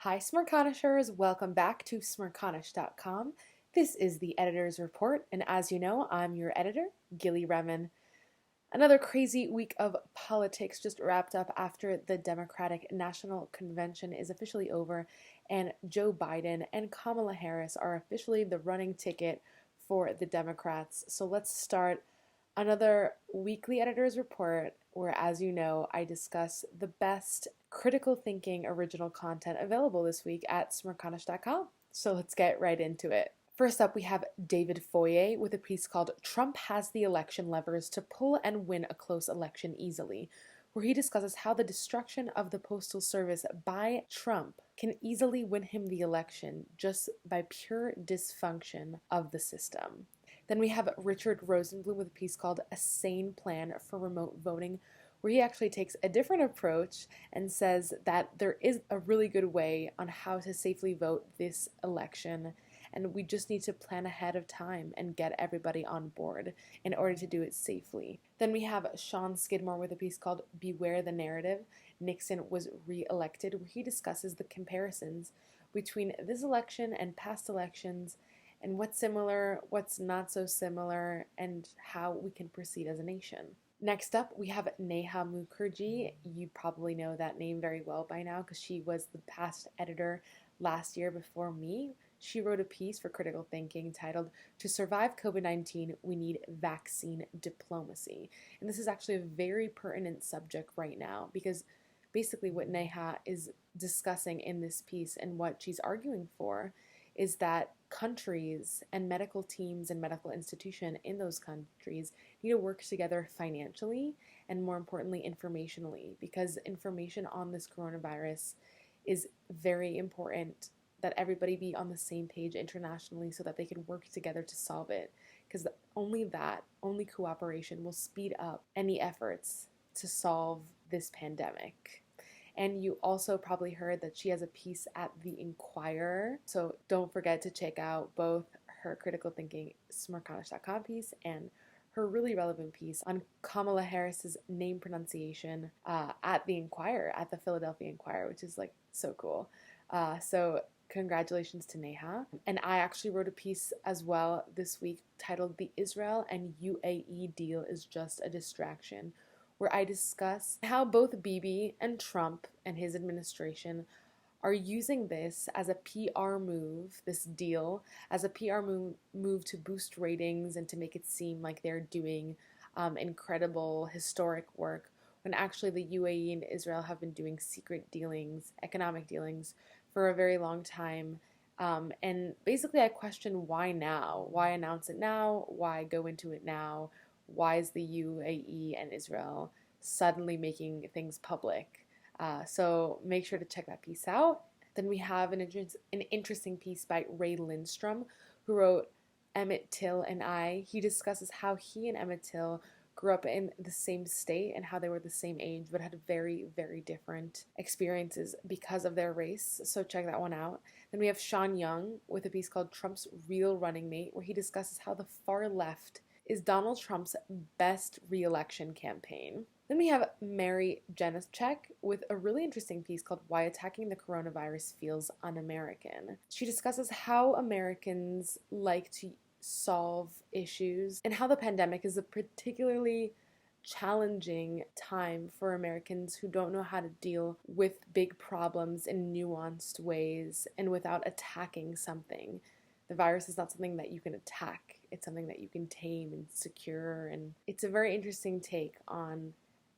Hi, Smirconishers. Welcome back to smirconish.com. This is the editor's report, and as you know, I'm your editor, Gili. Another crazy week of politics just wrapped up after the Democratic National Convention is officially over, and Joe Biden and Kamala Harris are officially the running ticket for the Democrats. So let's start another weekly editor's report where, as you know, I discuss the best critical thinking original content available this week at smirconish.com. So let's get right into it. First up, we have David Foyer with a piece called Trump Has the Election Levers to Pull and Win a Close Election Easily, where he discusses how the destruction of the Postal Service by Trump can easily win him the election just by pure dysfunction of the system. Then we have Richard Rosenblum with a piece called A Sane Plan for Remote Voting, where he actually takes a different approach and says that there is a really good way on how to safely vote this election, and we just need to plan ahead of time and get everybody on board in order to do it safely. Then we have Sean Skidmore with a piece called Beware the Narrative. Nixon was re-elected, where he discusses the comparisons between this election and past elections and what's similar, what's not so similar, and how we can proceed as a nation. Next up, we have Neha Mukherjee. You probably know that name very well by now because she was the past editor last year before me. She wrote a piece for Critical Thinking titled, To Survive COVID-19, We Need Vaccine Diplomacy. And this is actually a very pertinent subject right now because basically what Neha is discussing in this piece and what she's arguing for is that countries and medical teams and medical institutions in those countries need to work together financially and, more importantly, informationally, because information on this coronavirus is very important, that everybody be on the same page internationally so that they can work together to solve it, because only cooperation will speed up any efforts to solve this pandemic. And you also probably heard that she has a piece at The Inquirer. So don't forget to check out both her Critical Thinking smirconish.com piece and her really relevant piece on Kamala Harris's name pronunciation at The Inquirer, at the Philadelphia Inquirer, which is like so cool. So congratulations to Neha. And I actually wrote a piece as well this week titled The Israel and UAE Deal is Just a Distraction, where I discuss how both Bibi and Trump and his administration are using this as a PR move, this deal, as a PR move to boost ratings and to make it seem like they're doing incredible, historic work, when actually the UAE and Israel have been doing secret dealings, economic dealings, for a very long time. And basically I question why now? Why announce it now? Why go into it now? Why is the UAE and Israel suddenly making things public? So make sure to check that piece out. Then we have an interesting piece by Ray Lindstrom, who wrote Emmett Till and I. He discusses how he and Emmett Till grew up in the same state and how they were the same age but had very, very different experiences because of their race. So check that one out. Then we have Sean Young with a piece called Trump's Real Running Mate, where he discusses how the far left is Donald Trump's best re-election campaign. Then we have Mary Jenningschek with a really interesting piece called Why Attacking the Coronavirus Feels Un-American. She discusses how Americans like to solve issues and how the pandemic is a particularly challenging time for Americans who don't know how to deal with big problems in nuanced ways and without attacking something. The virus is not something that you can attack. It's something that you can tame and secure. And it's a very interesting take on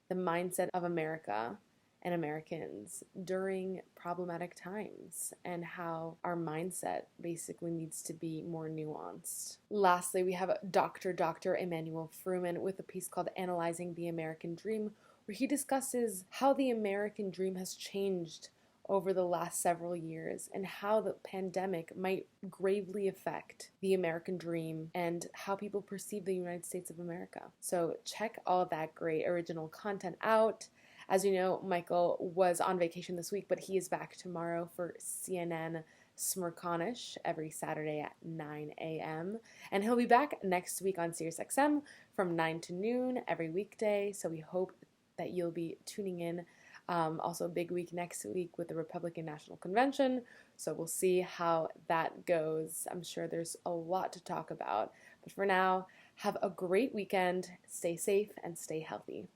the mindset of America and Americans during problematic times and how our mindset basically needs to be more nuanced. Lastly, we have Dr. Emmanuel Fruman with a piece called Analyzing the American Dream, where he discusses how the American dream has changed over the last several years and how the pandemic might gravely affect the American dream and how people perceive the United States of America. So check all of that great original content out. As you know, Michael was on vacation this week, but he is back tomorrow for CNN Smirconish every Saturday at 9 a.m. And he'll be back next week on SiriusXM from 9 to noon every weekday. So we hope that you'll be tuning in Also, a big week next week with the Republican National Convention, so we'll see how that goes. I'm sure there's a lot to talk about, but for now, have a great weekend, stay safe, and stay healthy.